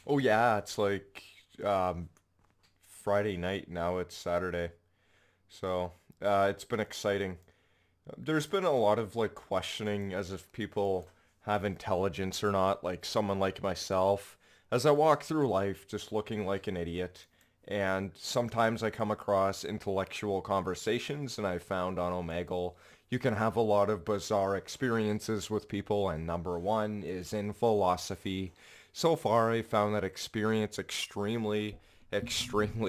Oh yeah, it's like um, Friday night now. It's Saturday, so it's been exciting. There's been a lot of like questioning as if people have intelligence or not, like someone like myself. As I walk through life just looking like an idiot, and sometimes I come across intellectual conversations, and I found on Omegle you can have a lot of bizarre experiences with people, and number one is in philosophy. So far, I found that experience extremely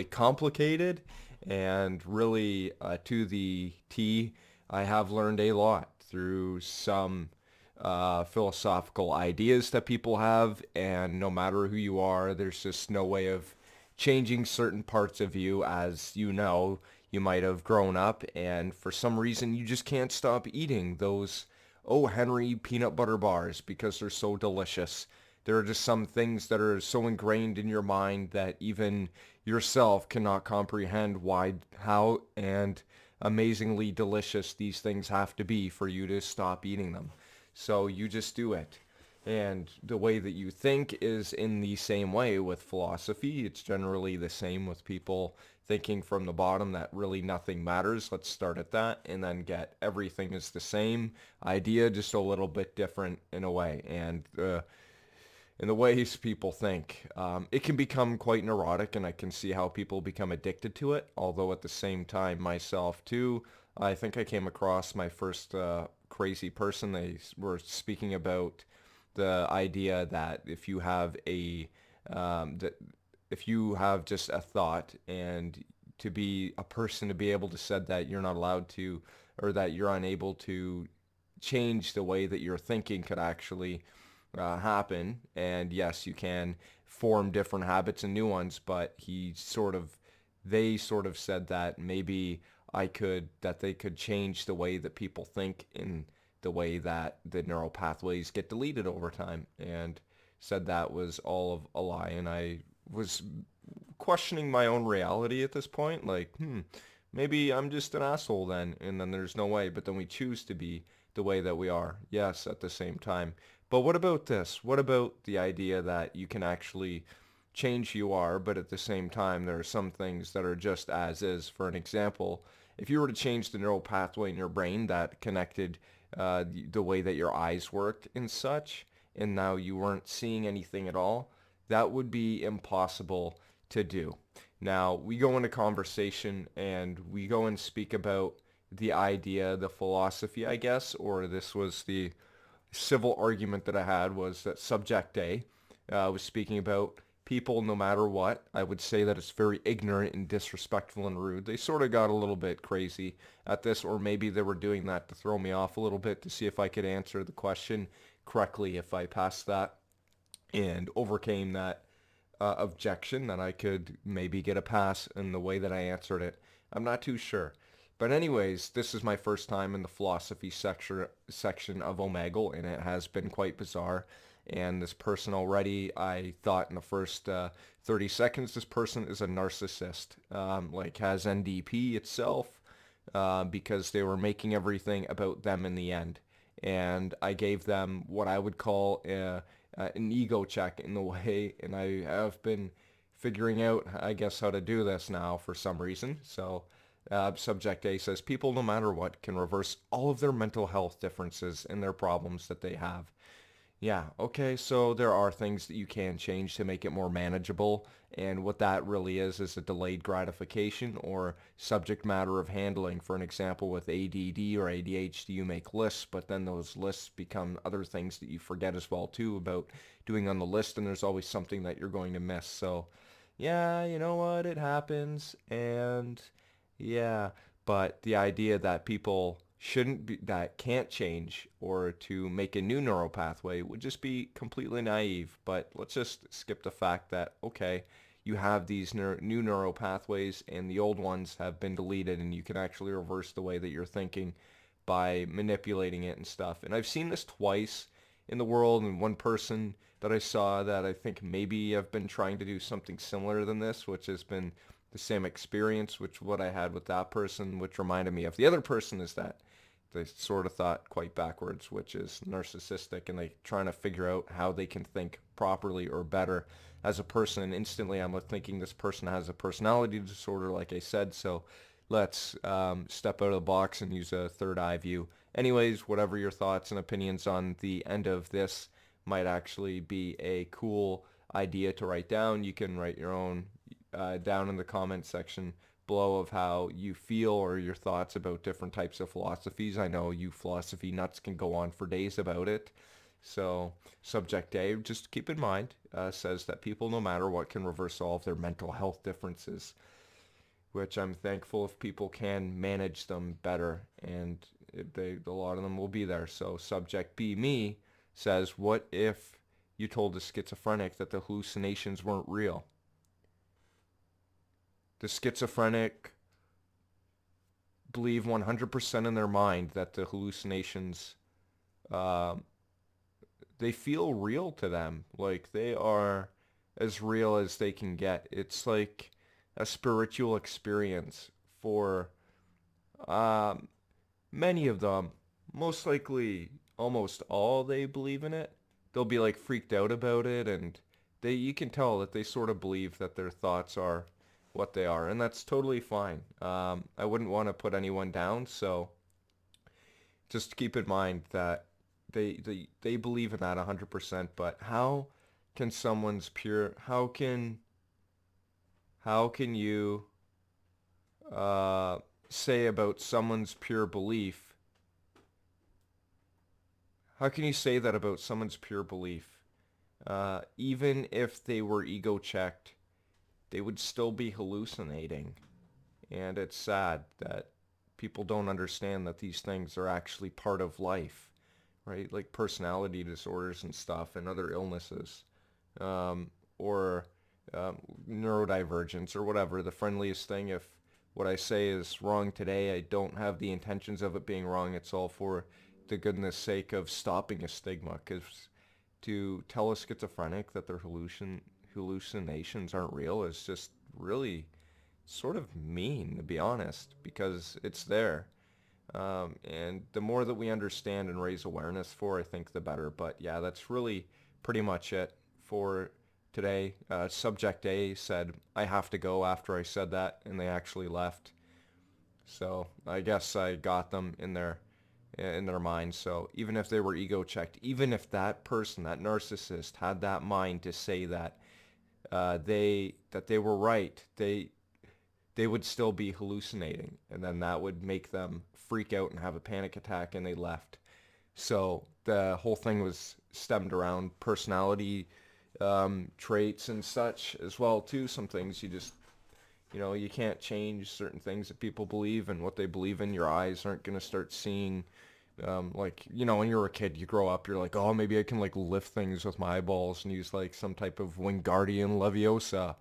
complicated and really to the T. I have learned a lot through some philosophical ideas that people have, and no matter who you are, there's just no way of changing certain parts of you. As you know, you might have grown up, and for some reason, you just can't stop eating those O. Henry peanut butter bars because they're so delicious. There are just some things that are so ingrained in your mind that even yourself cannot comprehend why, how, and amazingly delicious these things have to be for you to stop eating them. So you just do it. And the way that you think is in the same way with philosophy. It's generally the same with people thinking from the bottom that really nothing matters. Let's start at that and then get everything is the same idea, just a little bit different in a way. And in the ways people think. It can become quite neurotic, and I can see how people become addicted to it. Although at the same time, myself too, I think I came across my first crazy person. They were speaking about the idea that that if you have just a thought and to be a person to be able to said that you're not allowed to or that you're unable to change the way that you're thinking could actually happen. And yes, you can form different habits and new ones, but they sort of said that maybe that they could change the way that people think in the way that the neural pathways get deleted over time, and said that was all of a lie. And I was questioning my own reality at this point, like, maybe I'm just an asshole then, and then there's no way, but then we choose to be the way that we are. Yes, at the same time. But what about this? What about the idea that you can actually change who you are, but at the same time, there are some things that are just as is. For an example, if you were to change the neural pathway in your brain that connected the way that your eyes worked and such, and now you weren't seeing anything at all, that would be impossible to do. Now, we go into conversation and we go and speak about the idea, the philosophy, I guess, or this was the civil argument that I had was that subject A was speaking about people no matter what. I would say that it's very ignorant and disrespectful and rude. They sort of got a little bit crazy at this, or maybe they were doing that to throw me off a little bit to see if I could answer the question correctly. If I passed that and overcame that objection, that I could maybe get a pass in the way that I answered it. I'm not too sure. But anyways, this is my first time in the philosophy section of Omegle, and it has been quite bizarre. And this person already, I thought in the first 30 seconds, this person is a narcissist, like has NDP itself, because they were making everything about them in the end. And I gave them what I would call an ego check in the way, and I have been figuring out, I guess, how to do this now for some reason. So, subject A says, people, no matter what, can reverse all of their mental health differences and their problems that they have. Yeah, okay, so there are things that you can change to make it more manageable, and what that really is a delayed gratification or subject matter of handling. For an example, with ADD or ADHD, you make lists, but then those lists become other things that you forget as well too about doing on the list, and there's always something that you're going to miss. So, yeah, you know what, it happens, and yeah, but the idea that people shouldn't be that can't change or to make a new neural pathway would just be completely naive. But let's just skip the fact that okay, you have these new neural pathways and the old ones have been deleted, and you can actually reverse the way that you're thinking by manipulating it and stuff. And I've seen this twice in the world, and one person that I saw that I think maybe have been trying to do something similar than this, which has been the same experience, which what I had with that person, which reminded me of the other person, is that they sort of thought quite backwards, which is narcissistic, and they trying to figure out how they can think properly or better as a person. And instantly, I'm thinking this person has a personality disorder, like I said. So let's step out of the box and use a third eye view. Anyways, whatever your thoughts and opinions on the end of this might actually be a cool idea to write down. You can write your own down in the comments section below of how you feel or your thoughts about different types of philosophies. I know you philosophy nuts can go on for days about it. So subject A, just keep in mind, says that people, no matter what, can reverse all of their mental health differences, which I'm thankful if people can manage them better, and a lot of them will be there. So subject B, me, says, what if you told a schizophrenic that the hallucinations weren't real? The schizophrenic believe 100% in their mind that the hallucinations, uh, they feel real to them. Like they are as real as they can get. It's like a spiritual experience for um, many of them. Most likely, almost all, they believe in it. They'll be like freaked out about it, and you can tell that they sort of believe that their thoughts are what they are, and that's totally fine. I wouldn't want to put anyone down, so just keep in mind that they believe in that 100%. But can someone's pure how can you uh, say about someone's pure belief? How can you say that about someone's pure belief? Even if they were ego checked, they would still be hallucinating. And it's sad that people don't understand that these things are actually part of life, right? Like personality disorders and stuff and other illnesses, or um, neurodivergence or whatever. The friendliest thing, if what I say is wrong today, I don't have the intentions of it being wrong. It's all for the goodness sake of stopping a stigma. Because to tell a schizophrenic that their hallucinations aren't real is just really sort of mean, to be honest, because it's there. And the more that we understand and raise awareness for, I think the better. But yeah, that's really pretty much it for today. Subject A said, I have to go after I said that, and they actually left. So I guess I got them in their mind. So even if they were ego checked, even if that person, that narcissist, had that mind to say that they were right, they would still be hallucinating, and then that would make them freak out and have a panic attack, and they left. So the whole thing was stemmed around personality traits and such as well too. Some things you can't change certain things that people believe, and what they believe in. Your eyes aren't going to start seeing like, when you're a kid, you grow up, you're like, oh, maybe I can like lift things with my eyeballs and use like some type of Wingardium Leviosa,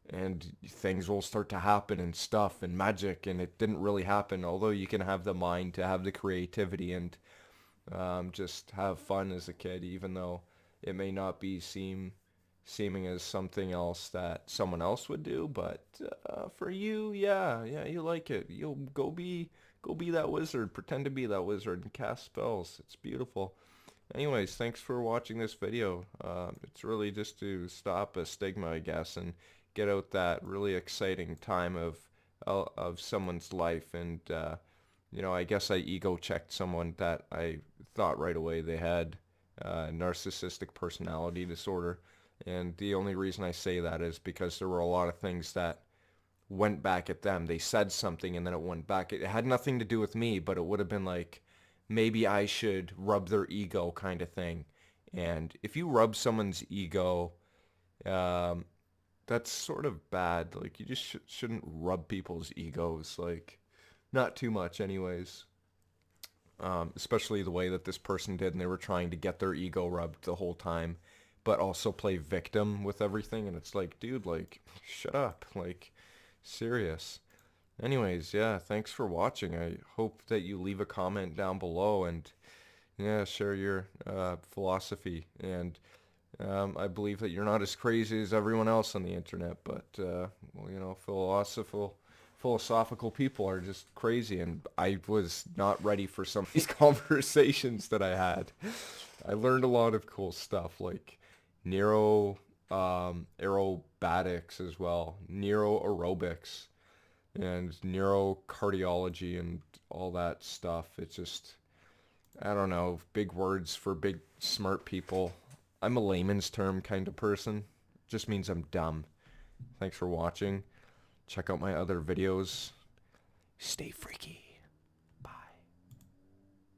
and things will start to happen and stuff and magic, and it didn't really happen. Although you can have the mind to have the creativity and just have fun as a kid, even though it may not be seeming as something else that someone else would do. But for you, yeah, you like it. You'll go be that wizard, pretend to be that wizard and cast spells. It's beautiful. Anyways, thanks for watching this video. It's really just to stop a stigma, I guess, and get out that really exciting time of someone's life. And I guess I ego checked someone that I thought right away they had narcissistic personality disorder. And the only reason I say that is because there were a lot of things that went back at them. They said something and then it went back. It had nothing to do with me, but it would have been like, maybe I should rub their ego kind of thing. And if you rub someone's ego, um, that's sort of bad. Like you just shouldn't rub people's egos. Like not too much anyways. Especially the way that this person did, and they were trying to get their ego rubbed the whole time, but also play victim with everything. And it's like, dude, like, shut up. Like, serious. Anyways, yeah, thanks for watching. I hope that you leave a comment down below and, yeah, share your philosophy. And I believe that you're not as crazy as everyone else on the internet, but, well, philosophical people are just crazy, and I was not ready for some of these conversations that I had. I learned a lot of cool stuff like neuro aerobatics as well, neuro aerobics, and neurocardiology and all that stuff. It's just, I don't know, big words for big smart people. I'm a layman's term kind of person. Just means I'm dumb. Thanks for watching. Check out my other videos. Stay freaky.